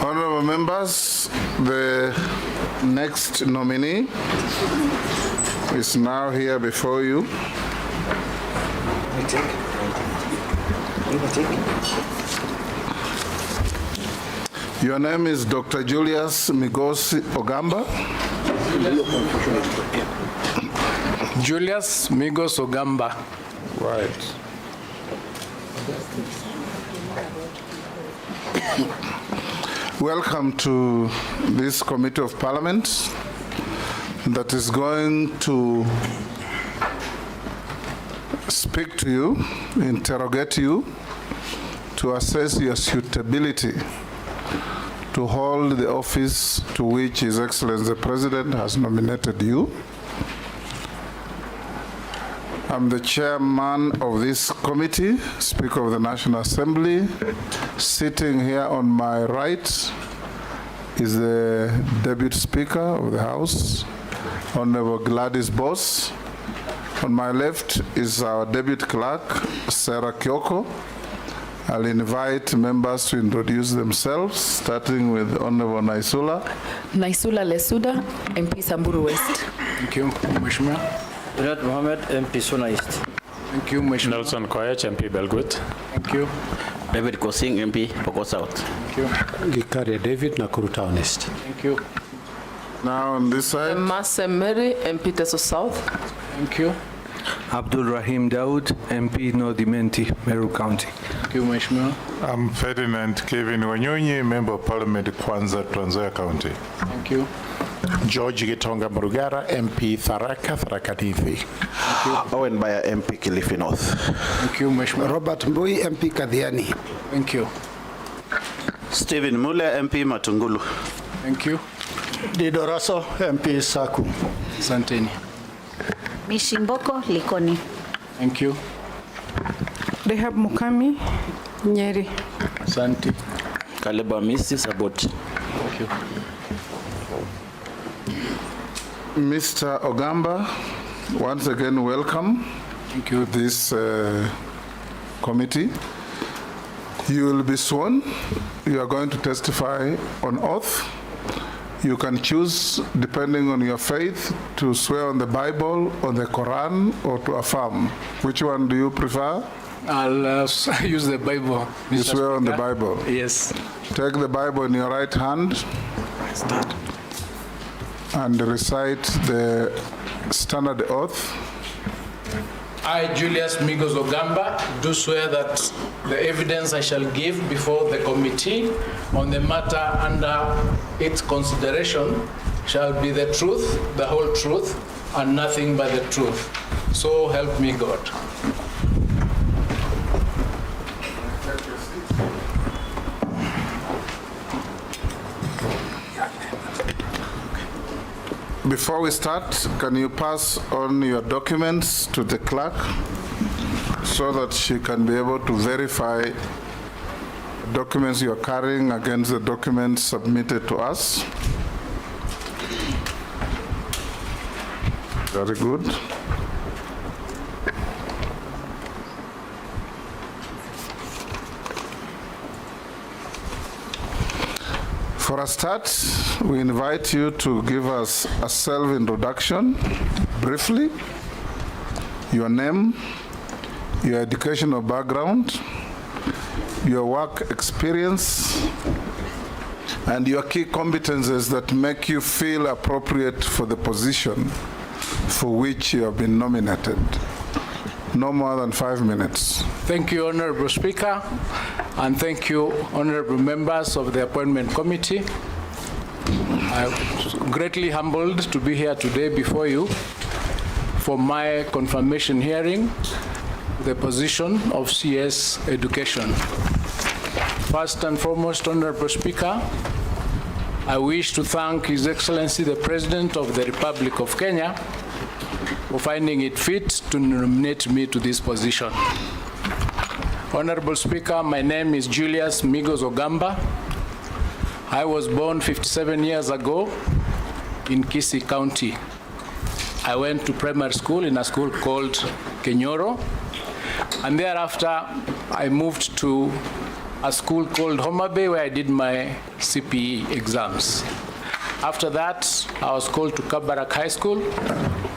Honorable members, the next nominee is now here before you. Your name is Dr. Julius Ogamba. Julius Ogamba. Right. Welcome to this Committee of Parliament that is going to speak to you, interrogate you, to assess your suitability to hold the office to which His Excellency the President has nominated you. I'm the chairman of this committee, Speaker of the National Assembly. Sitting here on my right is the Deputy Speaker of the House, Honorable Gladys Boss. On my left is our Deputy Clerk, Sarah Kyoko. I'll invite members to introduce themselves, starting with Honorable Naisula. Naisula Lesuda, MP Samburu West. Thank you, Mheshimiwa. Rinat Mohammed, MP Suna East. Thank you, Mheshimiwa. Nelson Koech, MP Belgut. Thank you. David Kosing, MP Pokot South. Thank you. Gikaria David, Nakuru Town East. Thank you. Now on this side. Masem Mary, MP Teso South. Thank you. Abdul Rahim Daud, MP Nordimenti, Meru County. Thank you, Mheshimiwa. I'm Ferdinand Kevin Wanyonyi, Member of Parliament, Kwanza, Trans Nzoia County. Thank you. George Gitonga Murugara, MP Tharaka Nithi. Owen Baya, MP Kilifi North. Thank you, Mheshimiwa. Robert Mbui, MP Kadhiani. Thank you. Stephen Mule, MP Matungulu. Thank you. Dido Raso, MP Saku. Santeni. Mishimboko Likoni. Thank you. Rehab Mukami, Nyeri. Santi. Kaleba Misi Saboti. Thank you. Mr. Ogamba, once again, welcome. Thank you. To this committee. You will be sworn. You are going to testify on oath. You can choose, depending on your faith, to swear on the Bible, on the Quran, or to affirm. Which one do you prefer? I'll use the Bible. Mr. You swear on the Speaker. Bible? Yes. Take the Bible in your right hand and recite the standard oath. I, Julius Ogamba, do swear that the evidence I shall give before the committee on the matter under its consideration shall be the truth, the whole truth, and nothing but the truth. So help me God. Before we start, can you pass on your documents to the clerk so that she can be able to verify documents you're carrying against the documents submitted to us? Very good. For a start, we invite you to give us a self-introduction, briefly, your name, your educational background, your work experience, and your key competences that make you feel appropriate for the position for which you have been nominated. No more than 5 minutes. Thank you, Honorable Speaker, and thank you, honorable members of the Appointment Committee. I'm greatly humbled to be here today before you for my confirmation hearing, the position of CS Education. First and foremost, Honorable Speaker, I wish to thank His Excellency the President of the Republic of Kenya for finding it fit to nominate me to this position. Honorable Speaker, my name is Julius Ogamba. I was born 57 years ago in Kisii County. I went to primary school in a school called Kenyoro. And thereafter, I moved to a school called Homa Bay, where I did my CPE exams. After that, I was called to Kabarak High School,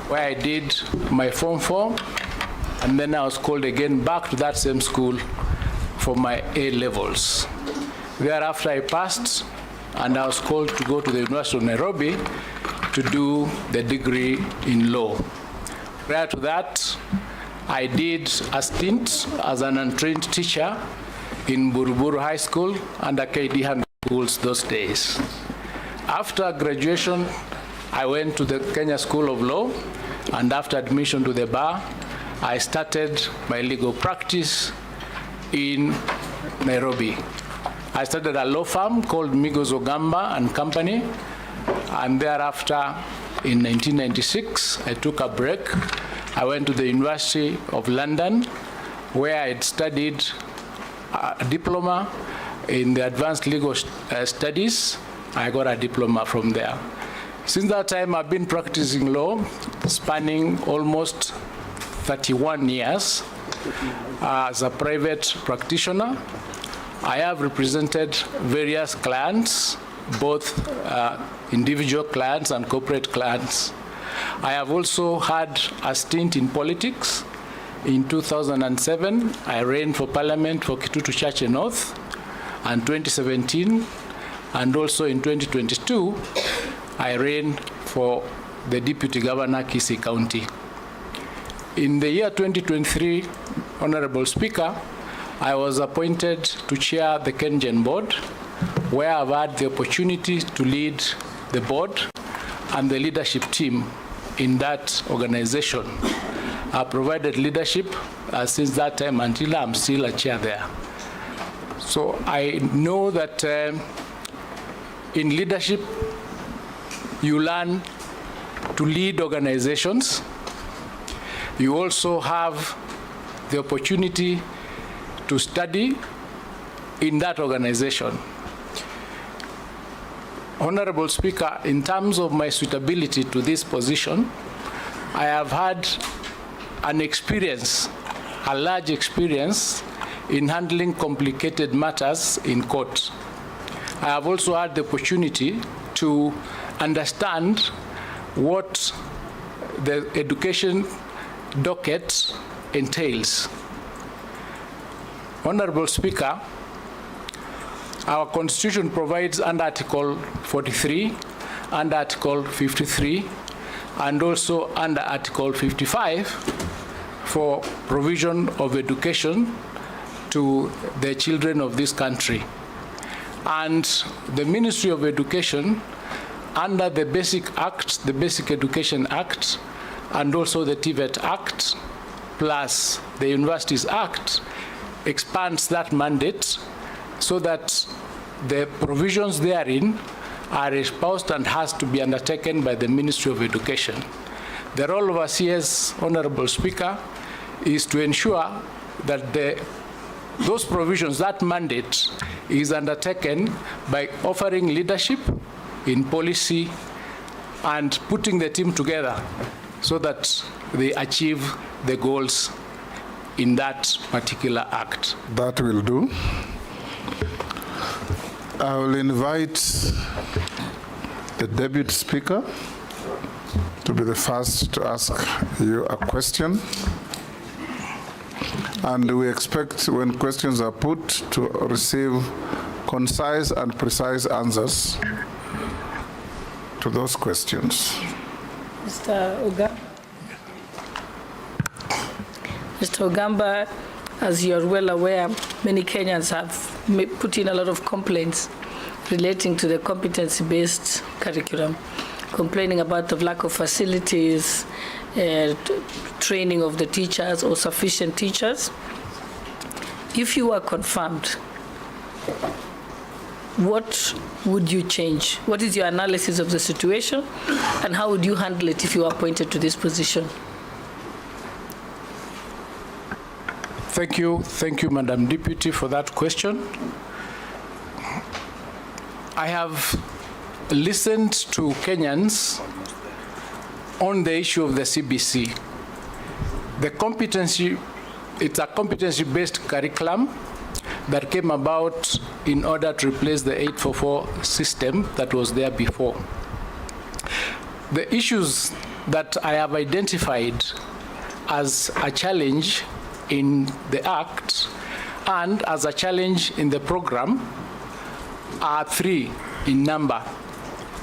where I did my Form 4, and then I was called again back to that same school for my A-levels. Thereafter, I passed, and I was called to go to the University of Nairobi to do the degree in law. Prior to that, I did a stint as an untrained teacher in Buruburu High School under KD Hand schools those days. After graduation, I went to the Kenya School of Law, and after admission to the bar, I started my legal practice in Nairobi. I started a law firm called Julius Ogamba and Company, and thereafter, in 1996, I took a break. I went to the University of London, where I had studied a diploma in the advanced legal studies. I got a diploma from there. Since that time, I've been practicing law, spanning almost 31 years as a private practitioner. I have represented various clients, both individual clients and corporate clients. I have also had a stint in politics. In 2007, I ran for parliament for Kitutu Church North, and 2017, and also in 2022, I ran for the Deputy Governor, Kisii County. In the year 2023, Honorable Speaker, I was appointed to chair the KenGen board, where I've had the opportunity to lead the board and the leadership team in that organization. I provided leadership since that time until I'm still a chair there. So I know that in leadership, you learn to lead organizations. You also have the opportunity to study in that organization. Honorable Speaker, in terms of my suitability to this position, I have had an experience, a large experience in handling complicated matters in court. I have also had the opportunity to understand what the education docket entails. Honorable Speaker, our Constitution provides under Article 43, under Article 53, and also under Article 55 for provision of education to the children of this country. And the Ministry of Education, under the Basic Act, the Basic Education Act, and also the TVET Act, plus the Universities Act, expands that mandate so that the provisions therein are espoused and has to be undertaken by the Ministry of Education. The role of a CS, Honorable Speaker, is to ensure that those provisions, that mandate, is undertaken by offering leadership in policy and putting the team together so that they achieve the goals in that particular act. That will do. I will invite the Deputy Speaker to be the first to ask you a question. And we expect, when questions are put, to receive concise and precise answers to those questions. Mr. Ogamba, as you're well aware, many Kenyans have put in a lot of complaints relating to the competency-based curriculum, complaining about the lack of facilities, training of the teachers or sufficient teachers. If you are confirmed, what would you change? What is your analysis of the situation, and how would you handle it if you are appointed to this position? Thank you, Madam Deputy, for that question. I have listened to Kenyans on the issue of the CBC. The competency It's a competency-based curriculum that came about in order to replace the 844 system that was there before. The issues that I have identified as a challenge in the Act and as a challenge in the program are 3 in number.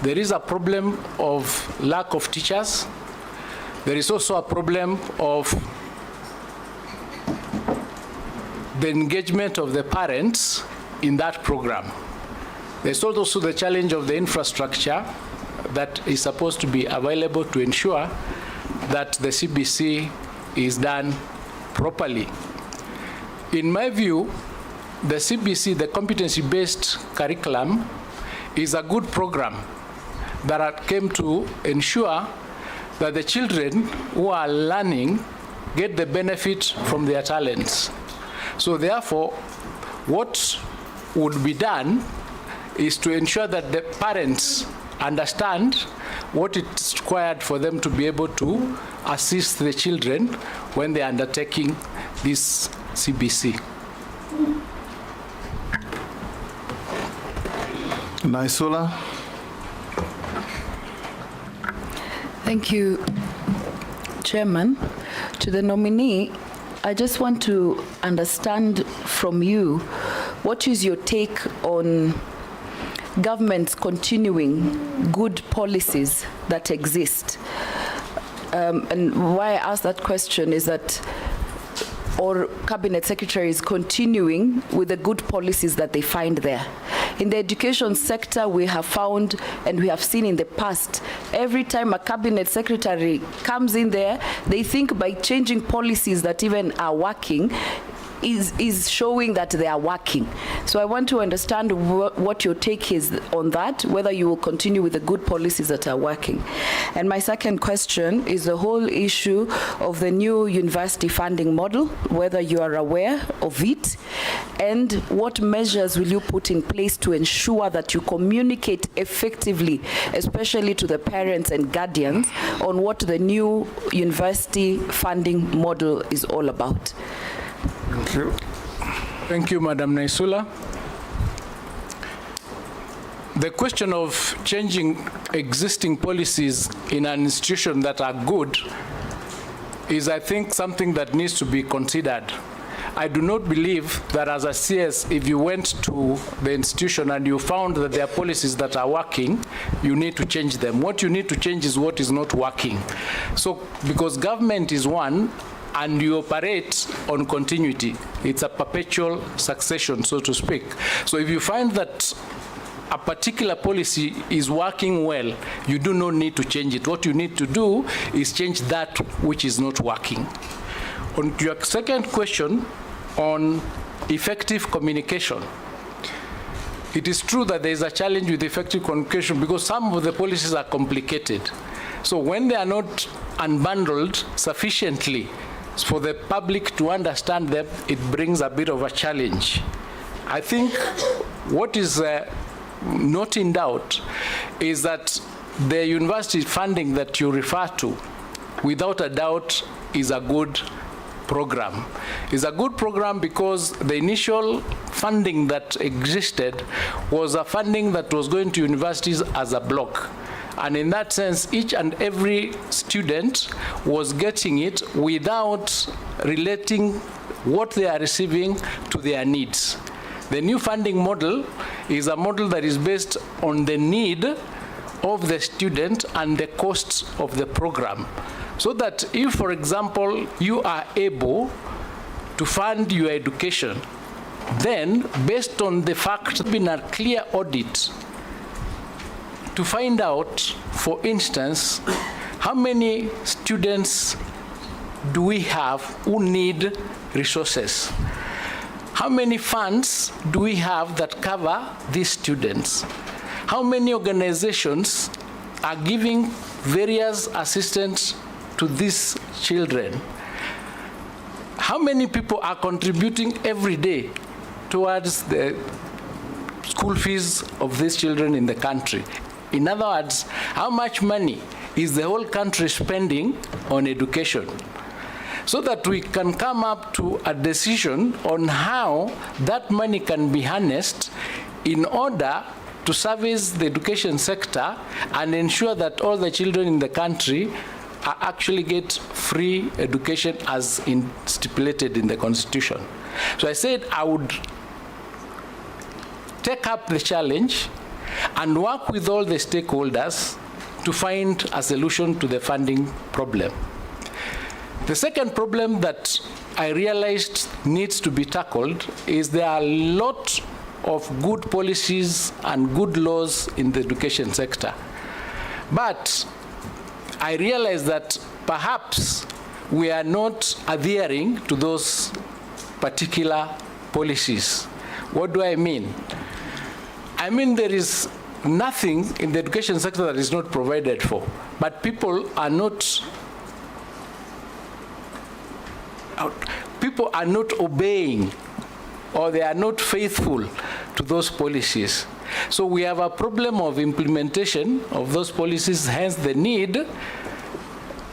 There is a problem of lack of teachers. There is also a problem of the engagement of the parents in that program. There's also the challenge of the infrastructure that is supposed to be available to ensure that the CBC is done properly. In my view, the CBC, the competency-based curriculum, is a good program that came to ensure that the children who are learning get the benefit from their talents. So therefore, what would be done is to ensure that the parents understand what it's required for them to be able to assist the children when they're undertaking this CBC. Naisula. Thank you, Chairman. To the nominee, I just want to understand from you, what is your take on government's continuing good policies that exist? And why I ask that question is that our cabinet secretary is continuing with the good policies that they find there. In the education sector, we have found and we have seen in the past, every time a cabinet secretary comes in there, they think by changing policies that even are working is showing that they are working. So I want to understand what your take is on that, whether you will continue with the good policies that are working. And my second question is the whole issue of the new university funding model, whether you are aware of it, and what measures will you put in place to ensure that you communicate effectively, especially to the parents and guardians, on what the new university funding model is all about. Thank you. Thank you, Madam Naisula. The question of changing existing policies in an institution that are good is, I think, something that needs to be considered. I do not believe that as a CS, if you went to the institution and you found that there are policies that are working, you need to change them. What you need to change is what is not working. So, because government is one, and you operate on continuity. It's a perpetual succession, so to speak. So if you find that a particular policy is working well, you do not need to change it. What you need to do is change that which is not working. On your second question on effective communication, it is true that there is a challenge with effective communication because some of the policies are complicated. So when they are not unbundled sufficiently for the public to understand them, it brings a bit of a challenge. I think what is not in doubt is that the university funding that you refer to, without a doubt, is a good program. It's a good program because the initial funding that existed was a funding that was going to universities as a block. And in that sense, each and every student was getting it without relating what they are receiving to their needs. The new funding model is a model that is based on the need of the student and the costs of the program. So that if, for example, you are able to fund your education, then based on the fact that been a clear audit to find out, for instance, how many students do we have who need resources? How many funds do we have that cover these students? How many organizations are giving various assistance to these children? How many people are contributing every day towards the school fees of these children in the country? In other words, how much money is the whole country spending on education? so that we can come up to a decision on how that money can be harnessed in order to service the education sector and ensure that all the children in the country actually get free education as stipulated in the Constitution. So I said I would take up the challenge and work with all the stakeholders to find a solution to the funding problem. The second problem that I realized needs to be tackled is there are a lot of good policies and good laws in the education sector. But I realized that perhaps we are not adhering to those particular policies. What do I mean? I mean there is nothing in the education sector that is not provided for, but people are not obeying, or they are not faithful to those policies. So we have a problem of implementation of those policies, hence the need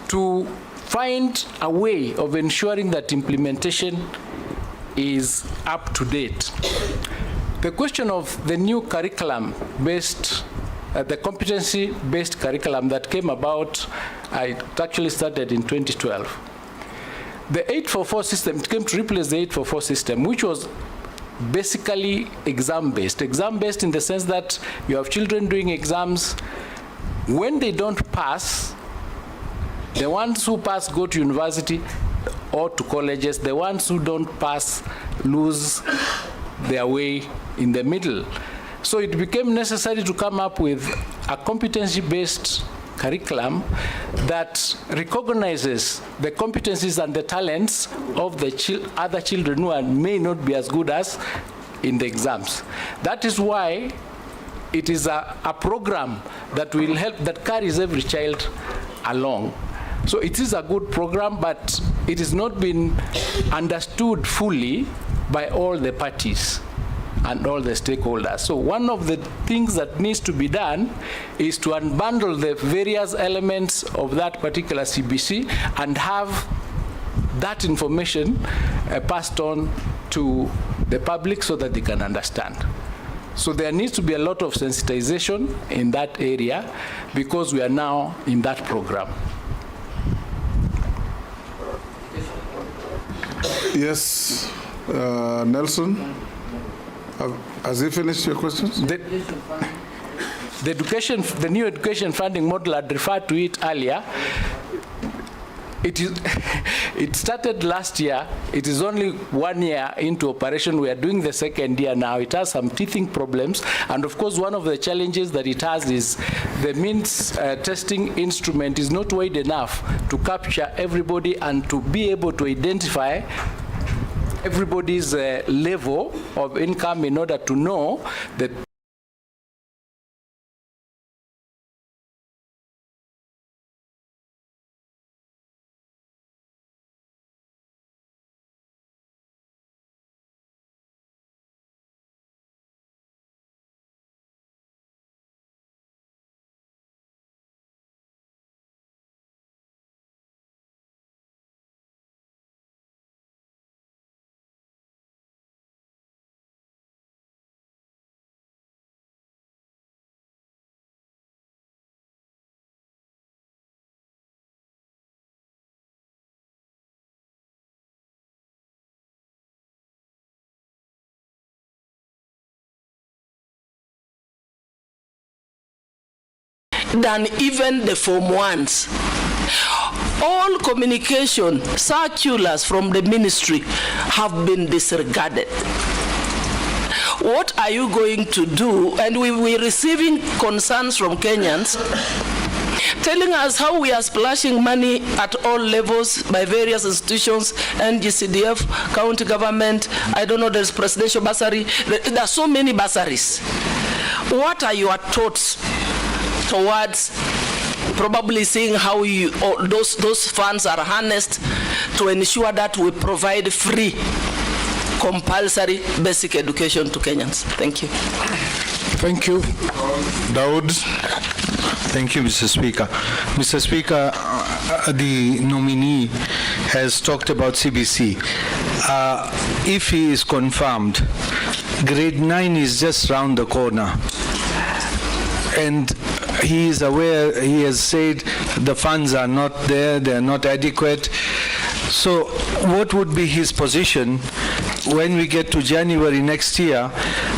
to find a way of ensuring that implementation is up to date. The question of the new curriculum-based, the competency-based curriculum that came about, it actually started in 2012. The 844 system, it came to replace the 844 system, which was basically exam-based. Exam-based in the sense that you have children doing exams. When they don't pass, the ones who pass go to university or to colleges. The ones who don't pass lose their way in the middle. So it became necessary to come up with a competency-based curriculum that recognizes the competencies and the talents of the other children who may not be as good as in the exams. That is why it is a program that will help, that carries every child along. So it is a good program, but it has not been understood fully by all the parties and all the stakeholders. So one of the things that needs to be done is to unbundle the various elements of that particular CBC and have that information passed on to the public so that they can understand. So there needs to be a lot of sensitization in that area because we are now in that program. Yes, Nelson, has he finished your questions? The new education funding model, I'd referred to it earlier. It started last year. It is only 1 year into operation. We are doing the second year now. It has some teething problems. And of course, one of the challenges that it has is the means testing instrument is not wide enough to capture everybody and to be able to identify everybody's level of income in order to know that than even the Form 1s. All communication circulars from the ministry have been disregarded. What are you going to do? And we're receiving concerns from Kenyans telling us how we are splashing money at all levels by various institutions, NGCDF, county government, I don't know, there's presidential bursary. There are so many bursaries. What are your thoughts towards probably seeing how those funds are harnessed to ensure that we provide free, compulsory basic education to Kenyans? Thank you. Thank you. Daud. Thank you, Mr. Speaker. Mr. Speaker, the nominee has talked about CBC. If he is confirmed, grade 9 is just round the corner. And he is aware, he has said the funds are not there, they are not adequate. So what would be his position when we get to January next year?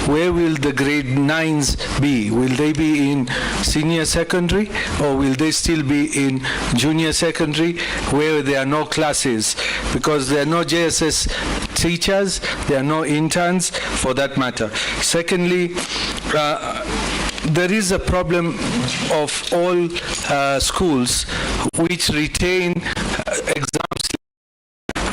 Where will the grade 9s be? Will they be in senior secondary, or will they still be in junior secondary where there are no classes? Because there are no JSS teachers, there are no interns for that matter. Secondly, there is a problem of all schools which retain exams,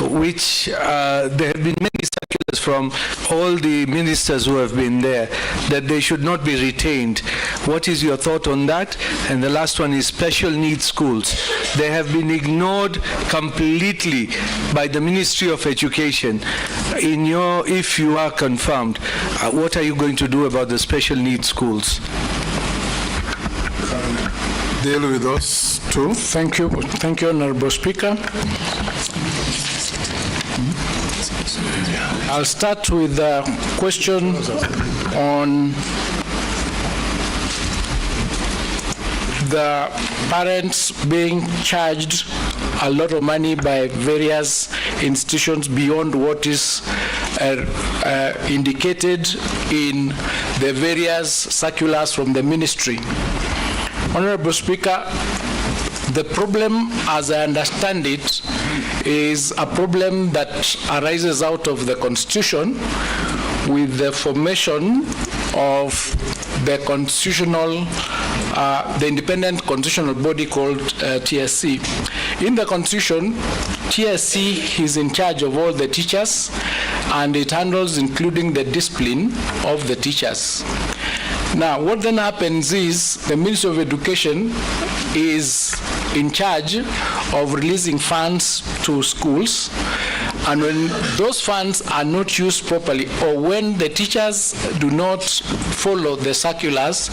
which there have been many circulars from all the ministers who have been there that they should not be retained. What is your thought on that? And the last one is special needs schools. They have been ignored completely by the Ministry of Education. If you are confirmed, what are you going to do about the special needs schools? Deal with those two. Thank you, Honorable Speaker. I'll start with the question on the parents being charged a lot of money by various institutions beyond what is indicated in the various circulars from the ministry. Honorable Speaker, the problem, as I understand it, is a problem that arises out of the Constitution with the formation of the the independent constitutional body called TSC. In the Constitution, TSC is in charge of all the teachers, and it handles including the discipline of the teachers. Now, what then happens is the Ministry of Education is in charge of releasing funds to schools, and when those funds are not used properly, or when the teachers do not follow the circulars,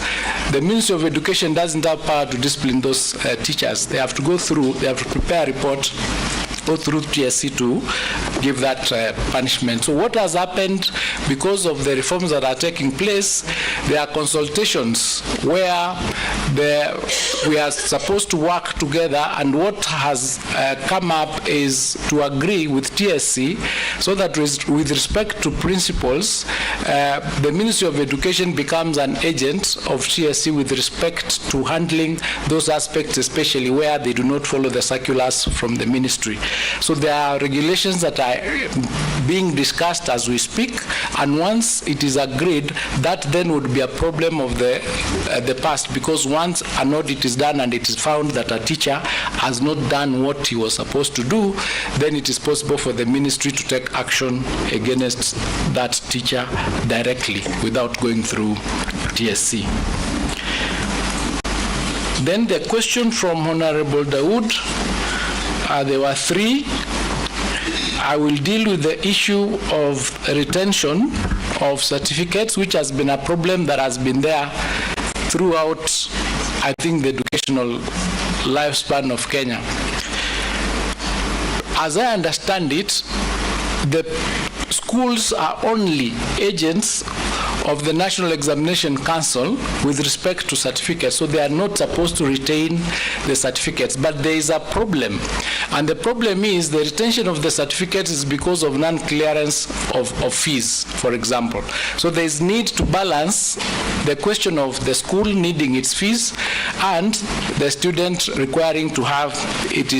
the Ministry of Education doesn't have power to discipline those teachers. They have to go through, they have to prepare a report, go through TSC to give that punishment. So what has happened, because of the reforms that are taking place, there are consultations where we are supposed to work together, and what has come up is to agree with TSC so that with respect to principals, the Ministry of Education becomes an agent of TSC with respect to handling those aspects, especially where they do not follow the circulars from the ministry. So there are regulations that are being discussed as we speak, and once it is agreed, that then would be a problem of the past, because once an audit is done and it is found that a teacher has not done what he was supposed to do, then it is possible for the ministry to take action against that teacher directly without going through TSC. Then the question from Honorable Dawood, there were three. I will deal with the issue of retention of certificates, which has been a problem that has been there throughout, I think, the educational lifespan of Kenya. As I understand it, the schools are only agents of the National Examination Council with respect to certificates, so they are not supposed to retain the certificates. But there is a problem, and the problem is the retention of the certificates is because of non-clearance of fees, for example. So there is need to balance the question of the school needing its fees and the student requiring to have its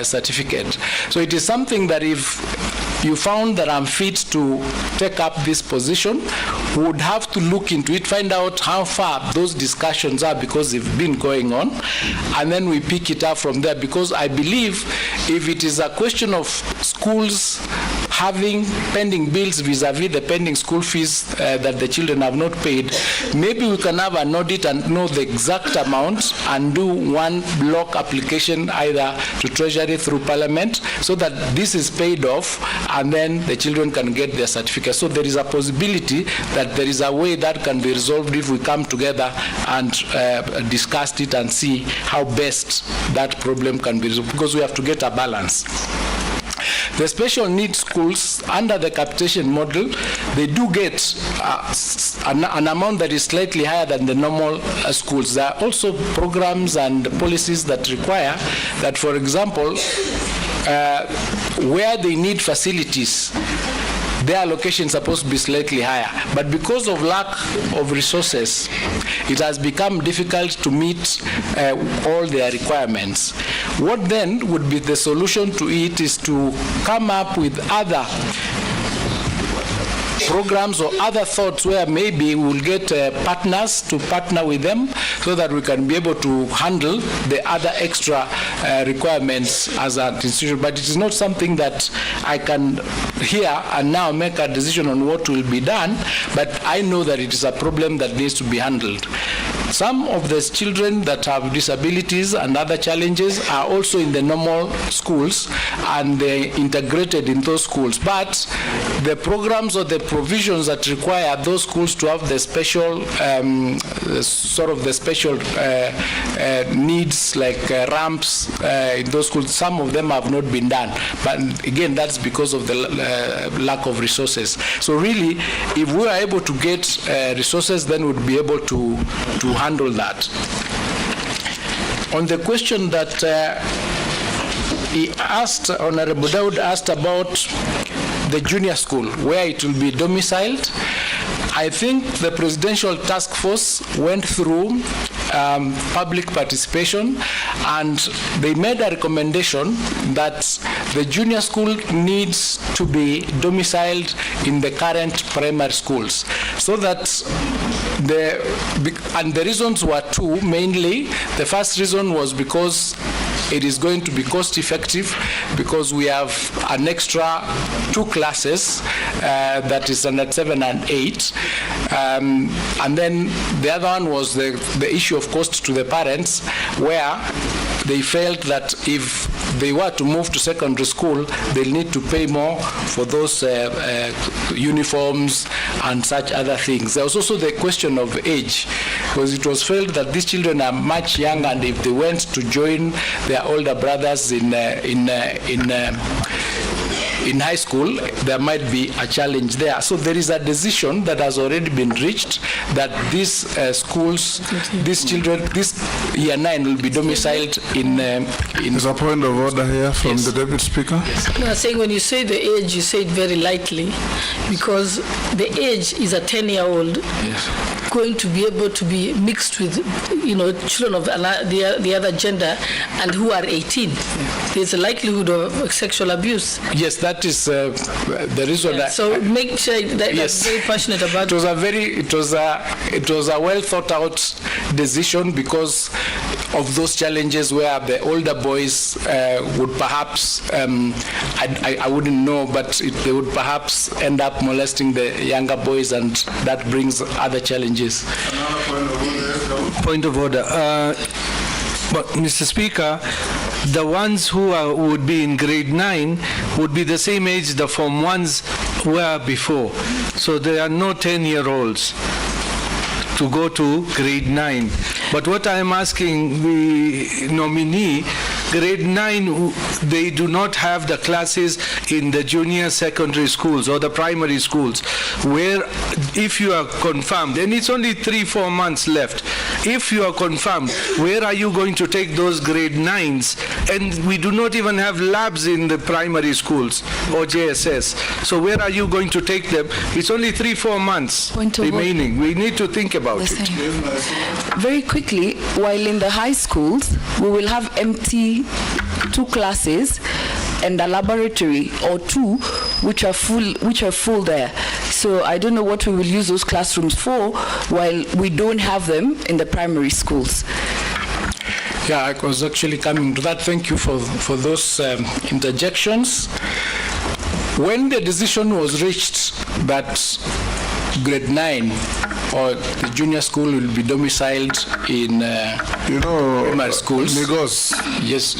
certificate. So it is something that if you found that I'm fit to take up this position, we would have to look into it, find out how far those discussions are, because they've been going on, and then we pick it up from there. Because I believe if it is a question of schools having pending bills vis-a-vis the pending school fees that the children have not paid, maybe we can have an audit and know the exact amount and do one block application either to Treasury through Parliament, so that this is paid off and then the children can get their certificate. So there is a possibility that there is a way that can be resolved if we come together and discuss it and see how best that problem can be resolved, because we have to get a balance. The special needs schools under the capitation model, they do get an amount that is slightly higher than the normal schools. There are also programs and policies that require that, for example, where they need facilities, their allocation is supposed to be slightly higher. But because of lack of resources, it has become difficult to meet all their requirements. What then would be the solution to it is to come up with other programs or other thoughts where maybe we will get partners to partner with them so that we can be able to handle the other extra requirements as an institution. But it is not something that I can here and now make a decision on what will be done, but I know that it is a problem that needs to be handled. Some of the children that have disabilities and other challenges are also in the normal schools and they're integrated in those schools, but the programs or the provisions that require those schools to have the special needs like ramps in those schools, some of them have not been done, but again that's because of the lack of resources. So really, if we are able to get resources, then we'd be able to handle that. On the question that he asked, Honorable Daud asked about the junior school, where it will be domiciled, I think the Presidential Task Force went through public participation and they made a recommendation that the junior school needs to be domiciled in the current primary schools, so that the reasons were two mainly. The first reason was because it is going to be cost effective because we have an extra 2 classes that is standard 7 and 8. And then the other one was the issue of cost to the parents, where they felt that if they were to move to secondary school, they'll need to pay more for those uniforms and such other things. There was also the question of age, because it was felt that these children are much younger, and if they went to join their older brothers in high school, there might be a challenge there. So there is a decision that has already been reached that these schools, these children, this year 9 will be domiciled in. There's a point of order here from the Deputy Speaker. No, I'm saying when you say the age, you say it very lightly, because the age is a 10-year-old. Yes. Going to be able to be mixed with, children of the other gender and who are 18. There's a likelihood of sexual abuse. Yes, that is the reason. Yeah, so make sure that yes. I'm very passionate about. It was a well thought out decision because of those challenges where the older boys would perhaps, I wouldn't know, but they would perhaps end up molesting the younger boys, and that brings other challenges. Point of order. But Mr. Speaker, the ones who would be in grade 9 would be the same age the Form 1s were before. So there are no 10-year-olds to go to grade 9. But what I am asking the nominee, grade 9, they do not have the classes in the junior secondary schools or the primary schools, where if you are confirmed, and it's only 3-4 months left, if you are confirmed, where are you going to take those grade 9s? And we do not even have labs in the primary schools or JSS. So where are you going to take them? It's only 3-4 months remaining. We need to think about it. Very quickly, while in the high schools, we will have empty 2 classes and a laboratory or 2 which are full there. So I don't know what we will use those classrooms for while we don't have them in the primary schools. Yeah, I was actually coming to that. Thank you for those interjections. When the decision was reached that grade 9 or the junior school will be domiciled in primary schools. Migos. Yes.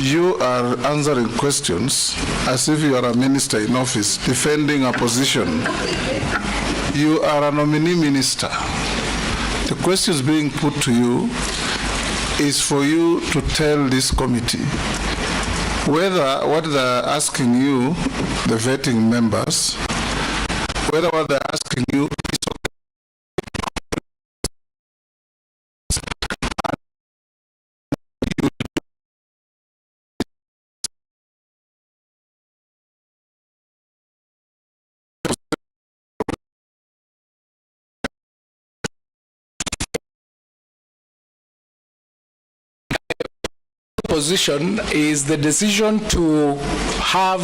You are answering questions as if you are a minister in office defending a position. You are a nominee minister. The questions being put to you is for you to tell this committee whether what they're asking you, the vetting members, whether what they're asking you is position is the decision to have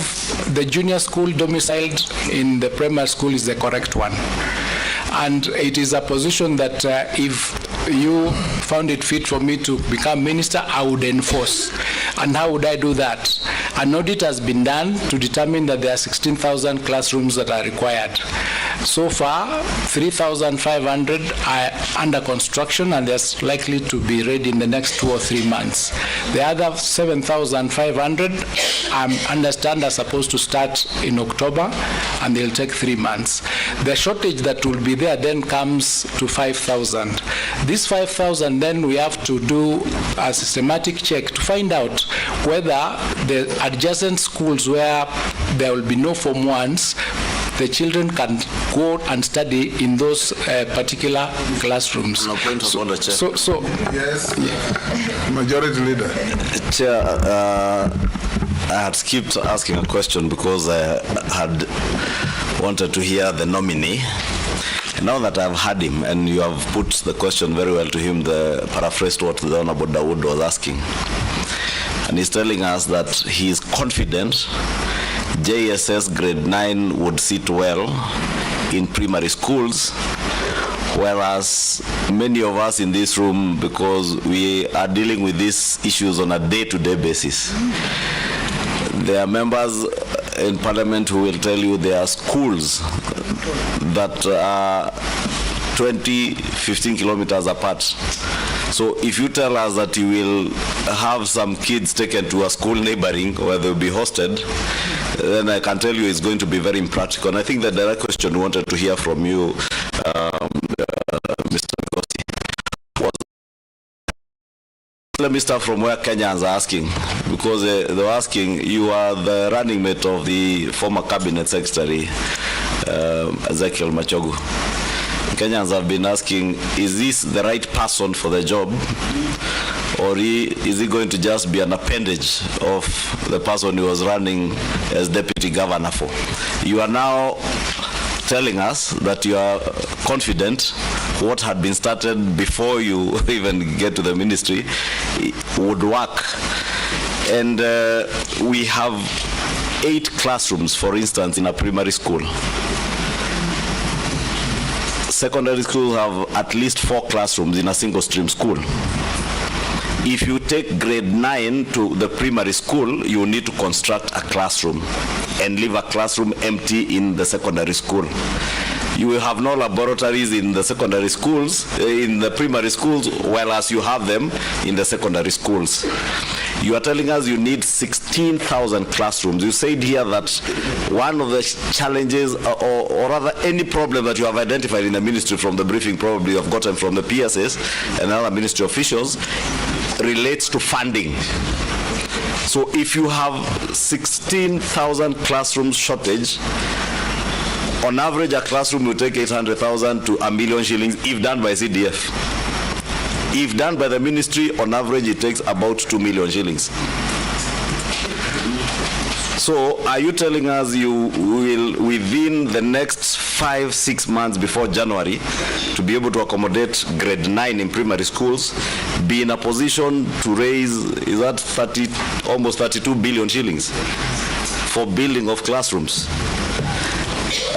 the junior school domiciled in the primary school is the correct one. And it is a position that if you found it fit for me to become minister, I would enforce. And how would I do that? An audit has been done to determine that there are 16,000 classrooms that are required. So far, 3,500 are under construction and they're likely to be ready in the next 2 or 3 months. The other 7,500, I understand, are supposed to start in October and they'll take 3 months. The shortage that will be there then comes to 5,000. This 5,000, then we have to do a systematic check to find out whether the adjacent schools where there will be no Form 1s, the children can go and study in those particular classrooms. No point of order, Chair. So yes, Majority Leader. Chair, I had skipped asking a question because I had wanted to hear the nominee. Now that I've had him and you have put the question very well to him, the paraphrased what the Honorable Dawood was asking. And he's telling us that he is confident JSS grade 9 would sit well in primary schools, whereas many of us in this room, because we are dealing with these issues on a day-to-day basis, there are members in Parliament who will tell you there are schools that are 20, 15 kilometers apart. So if you tell us that you will have some kids taken to a school neighboring where they'll be hosted, then I can tell you it's going to be very impractical. And I think the direct question we wanted to hear from you, Mr. Ngozi, was, let me start from where Kenyans are asking, because they were asking, you are the running mate of the former cabinet secretary, Ezekiel Machogu. Kenyans have been asking, is this the right person for the job, or is he going to just be an appendage of the person he was running as deputy governor for? You are now telling us that you are confident what had been started before you even get to the ministry would work. And we have 8 classrooms, for instance, in a primary school. Secondary schools have at least 4 classrooms in a single stream school. If you take grade 9 to the primary school, you need to construct a classroom and leave a classroom empty in the secondary school. You will have no laboratories in the secondary schools, in the primary schools, whereas you have them in the secondary schools. You are telling us you need 16,000 classrooms. You said here that one of the challenges, or rather any problem that you have identified in the ministry from the briefing probably you have gotten from the PSS and other ministry officials, relates to funding. So if you have 16,000 classrooms shortage, on average a classroom will take 800,000 to $1 million shillings if done by CDF. If done by the ministry, on average it takes about 2 million shillings. So are you telling us you will, within the next 5-6 months before January, to be able to accommodate grade 9 in primary schools, be in a position to raise, is that almost 32 billion shillings for building of classrooms?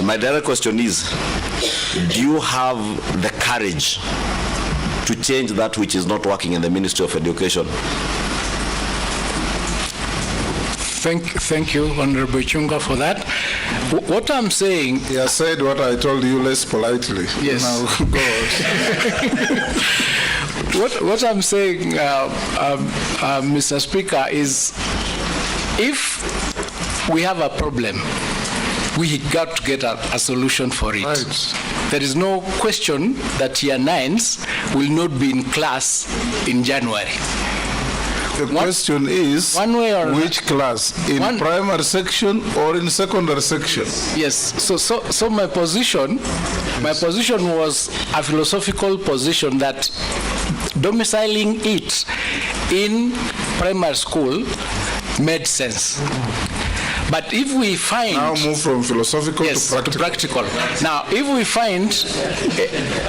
My direct question is, do you have the courage to change that which is not working in the Ministry of Education? Thank you, Honorable Chunga, for that. What I'm saying... He has said what I told you less politely. Yes. Now, go on. What I'm saying, Mr. Speaker, is if we have a problem, we got to get a solution for it. Right. There is no question that Year 9s will not be in class in January. The question is, one way or which class? In primary section or in secondary section? Yes. So my position was a philosophical position that domiciling it in primary school made sense. But if we find... Now move from philosophical to practical. Now, if we find,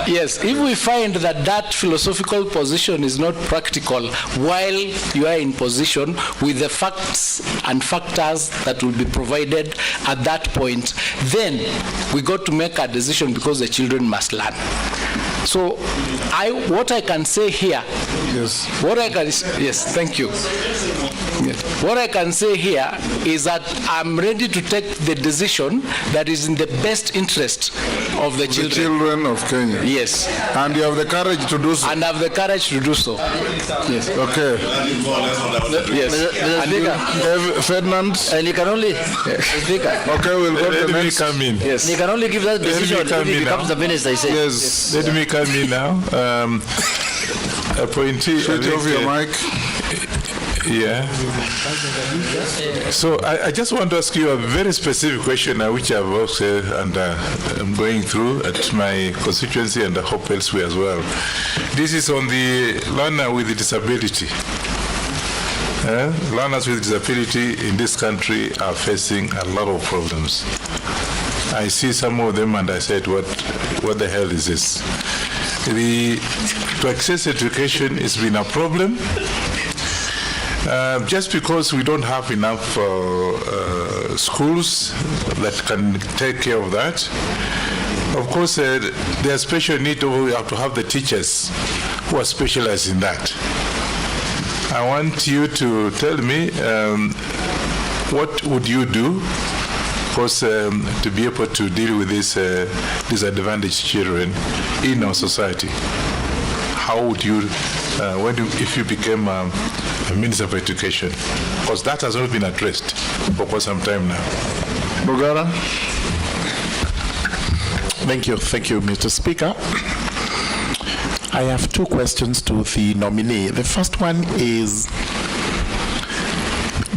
if we find that philosophical position is not practical while you are in position with the facts and factors that will be provided at that point, then we got to make a decision because the children must learn. So, what I can say here, thank you. Yes. What I can say here is that I'm ready to take the decision that is in the best interest of the children. The children of Kenya. Yes. And you have the courage to do so. And have the courage to do so. Yes. Okay. Yes. Ferdinand. And you can only Okay, we'll go to the next. Come in. Yes. you can only give that decision if he becomes the minister, I say. Yes. Let me come in now. Appointee. Switch off your mic. Yeah. So I just want to ask you a very specific question which I've also and I'm going through at my constituency and I hope elsewhere as well. This is on the learner with disability. Learners with disability in this country are facing a lot of problems. I see some of them and I said, what the hell is this? To access education has been a problem. Just because we don't have enough schools that can take care of that. Of course, there's special need we have to have the teachers who are specialized in that. I want you to tell me what would you do, of course, to be able to deal with these disadvantaged children in our society. How would you, if you became a Minister of Education? Because that has not been addressed for quite some time now. Bugara. Thank you, Mr. Speaker. I have two questions to the nominee. The first one is,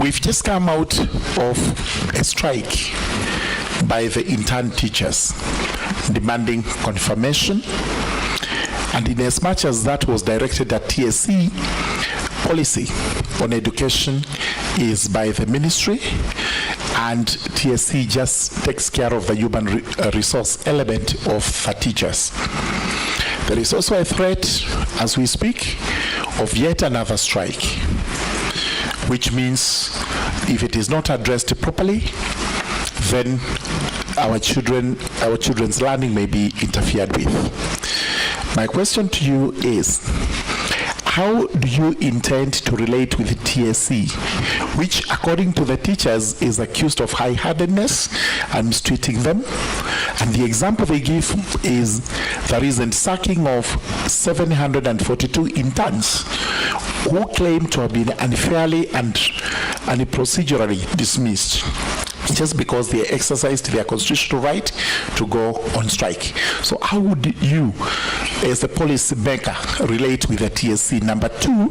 we've just come out of a strike by the intern teachers demanding confirmation, and in as much as that was directed at TSC, policy on education is by the ministry, and TSC just takes care of the human resource element of the teachers. There is also a threat, as we speak, of yet another strike, which means if it is not addressed properly, then our children's learning may be interfered with. My question to you is, how do you intend to relate with the TSC, which, according to the teachers, is accused of high-handedness and mistreating them? And the example they give is the recent sacking of 742 interns who claim to have been unfairly and procedurally dismissed just because they exercised their constitutional right to go on strike. So how would you, as the policy maker, relate with the TSC? Number two,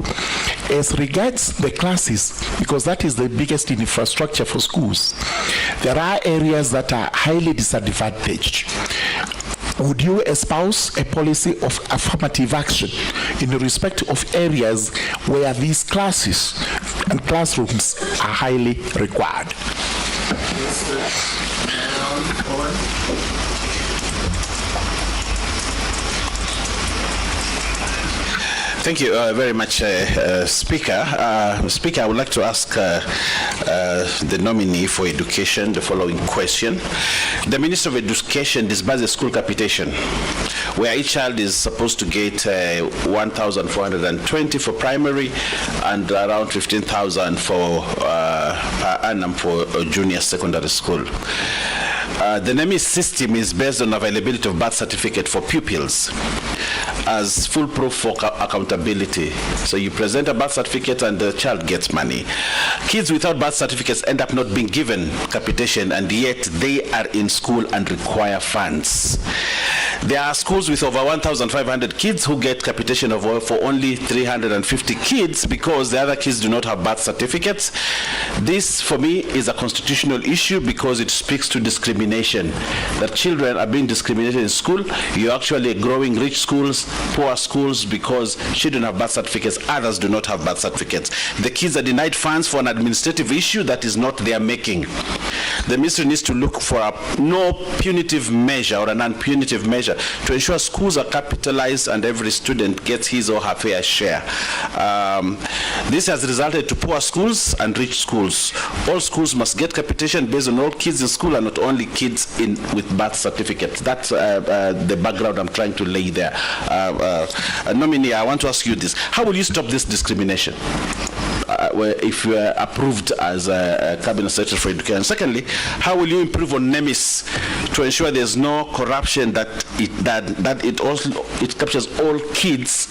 as regards the classes, because that is the biggest infrastructure for schools, there are areas that are highly disadvantaged. Would you espouse a policy of affirmative action in respect of areas where these classes and classrooms are highly required? Thank you very much, Speaker. Speaker, I would like to ask the nominee for education the following question. The Minister of Education disburses school capitation, where each child is supposed to get 1,420 for primary and around 15,000 for per annum for junior secondary school. The NEMI system is based on availability of birth certificate for pupils. as full proof for accountability. So you present a birth certificate and the child gets money. Kids without birth certificates end up not being given capitation, and yet they are in school and require funds. There are schools with over 1,500 kids who get capitation for only 350 kids because the other kids do not have birth certificates. This, for me, is a constitutional issue because it speaks to discrimination. That children are being discriminated in school. You're actually growing rich schools, poor schools, because children have birth certificates, others do not have birth certificates. The kids are denied funds for an administrative issue that is not their making. The ministry needs to look for a no punitive measure or a non-punitive measure to ensure schools are capitalized and every student gets his or her fair share. This has resulted to poor schools and rich schools. All schools must get capitation based on all kids in school and not only kids with birth certificates. That's the background I'm trying to lay there. Nominee, I want to ask you this. How will you stop this discrimination? If you are approved as a Cabinet Secretary for Education. Secondly, how will you improve on NEMIS to ensure there's no corruption, that it captures all kids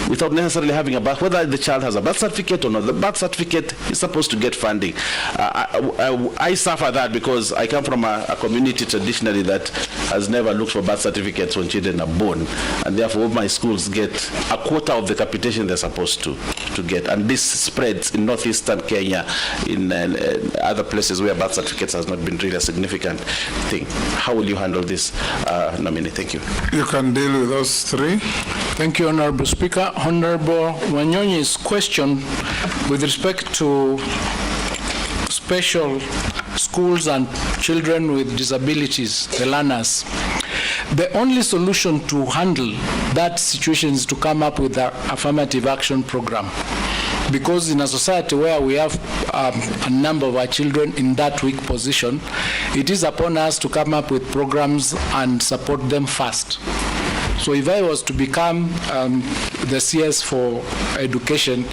without necessarily having a birth, whether the child has a birth certificate or not. The birth certificate is supposed to get funding. I suffer that because I come from a community traditionally that has never looked for birth certificates when children are born, and therefore my schools get a quarter of the capitation they're supposed to get, and this spreads in northeastern Kenya, in other places where birth certificates has not been really a significant thing. How will you handle this, Nominee? Thank you. You can deal with those three. Thank you, Honorable Speaker. Honorable Wanyonyi's question with respect to special schools and children with disabilities, the learners. The only solution to handle that situation is to come up with an affirmative action program. Because in a society where we have a number of our children in that weak position, it is upon us to come up with programs and support them first. So if I was to become the CS for education,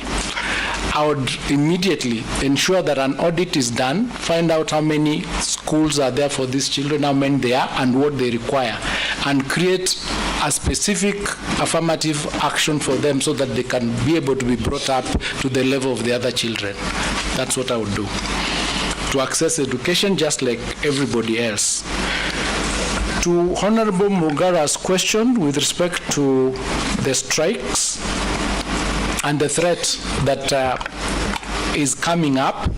I would immediately ensure that an audit is done, find out how many schools are there for these children, how many they are, and what they require, and create a specific affirmative action for them so that they can be able to be brought up to the level of the other children. That's what I would do, to access education just like everybody else. To Honorable Mugara's question with respect to the strikes and the threat that is coming up,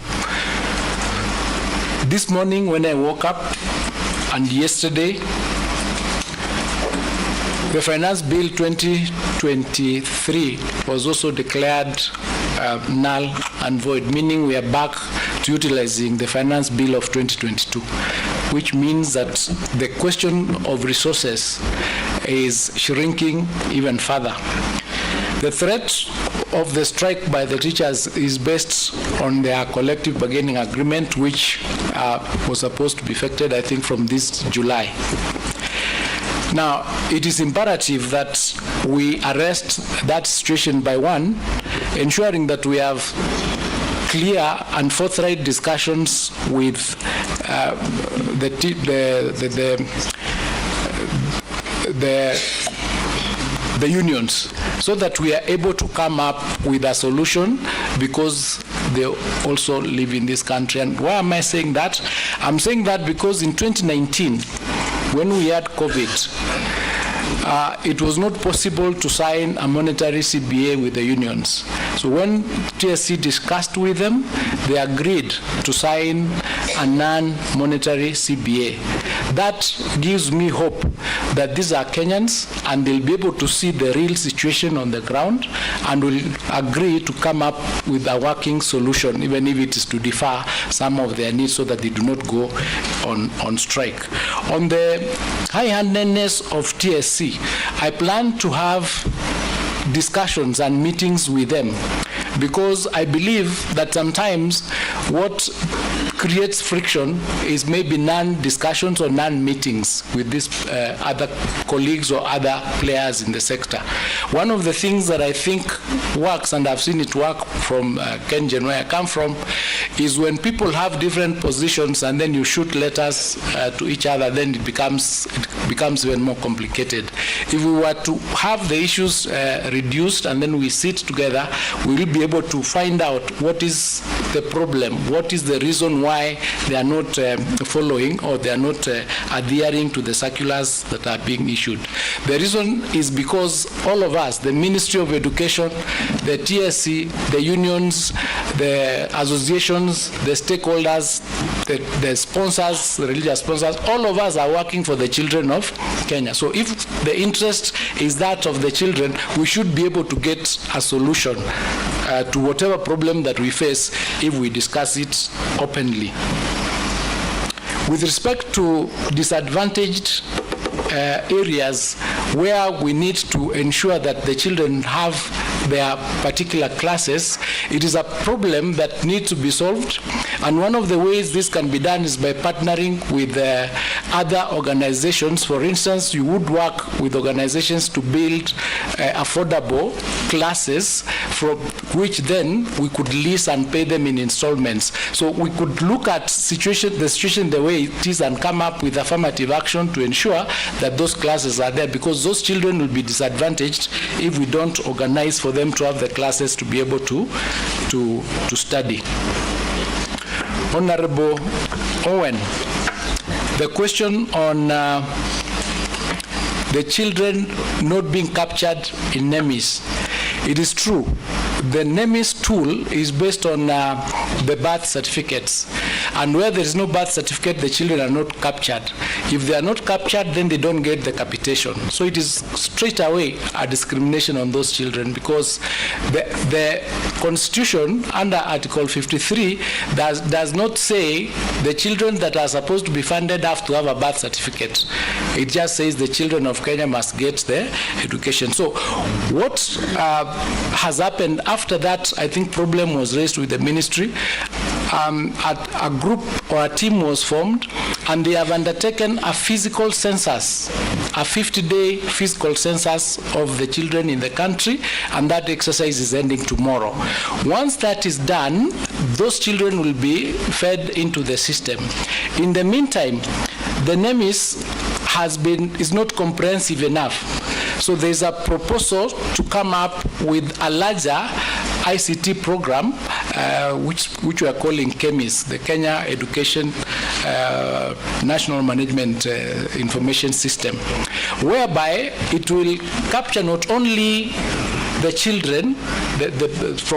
this morning when I woke up and yesterday, the Finance Bill 2023 was also declared null and void, meaning we are back to utilizing the Finance Bill of 2022, which means that the question of resources is shrinking even further. The threat of the strike by the teachers is based on their collective bargaining agreement, which was supposed to be effected, I think, from this July. Now, it is imperative that we arrest that situation by one, ensuring that we have clear and forthright discussions with the unions, so that we are able to come up with a solution, because they also live in this country. And why am I saying that? I'm saying that because in 2019, when we had COVID, it was not possible to sign a monetary CBA with the unions. So when TSC discussed with them, they agreed to sign a non-monetary CBA. That gives me hope that these are Kenyans and they'll be able to see the real situation on the ground and will agree to come up with a working solution, even if it is to defer some of their needs so that they do not go on strike. On the high-handedness of TSC, I plan to have discussions and meetings with them because I believe that sometimes what creates friction is maybe non-discussions or non-meetings with these other colleagues or other players in the sector. One of the things that I think works, and I've seen it work from Kengen, where I come from, is when people have different positions and then you shoot letters to each other, then it becomes even more complicated. If we were to have the issues reduced and then we sit together, we will be able to find out what is the problem, what is the reason why they are not following or they are not adhering to the circulars that are being issued. The reason is because all of us, the Ministry of Education, the TSC, the unions, the associations, the stakeholders, the sponsors, the religious sponsors, all of us are working for the children of Kenya. So if the interest is that of the children, we should be able to get a solution to whatever problem that we face if we discuss it openly. With respect to disadvantaged areas where we need to ensure that the children have their particular classes, it is a problem that needs to be solved. And one of the ways this can be done is by partnering with other organizations. For instance, you would work with organizations to build affordable classes from which then we could lease and pay them in installments. So we could look at the situation the way it is and come up with affirmative action to ensure that those classes are there, because those children will be disadvantaged if we don't organize for them to have the classes to be able to study. Honorable Owen, the question on the children not being captured in NEMIS. It is true. The NEMIS tool is based on the birth certificates. And where there is no birth certificate, the children are not captured. If they are not captured, then they don't get the capitation. So it is straight away a discrimination on those children, because the Constitution under Article 53 does not say the children that are supposed to be funded have to have a birth certificate. It just says the children of Kenya must get their education. So what has happened after that, I think problem was raised with the ministry. A group or a team was formed, and they have undertaken a physical census, a 50-day physical census of the children in the country, and that exercise is ending tomorrow. Once that is done, those children will be fed into the system. In the meantime, the NEMIS is not comprehensive enough. So there's a proposal to come up with a larger ICT program, which we are calling KEMIS, the Kenya Education National Management Information System, whereby it will capture not only the children from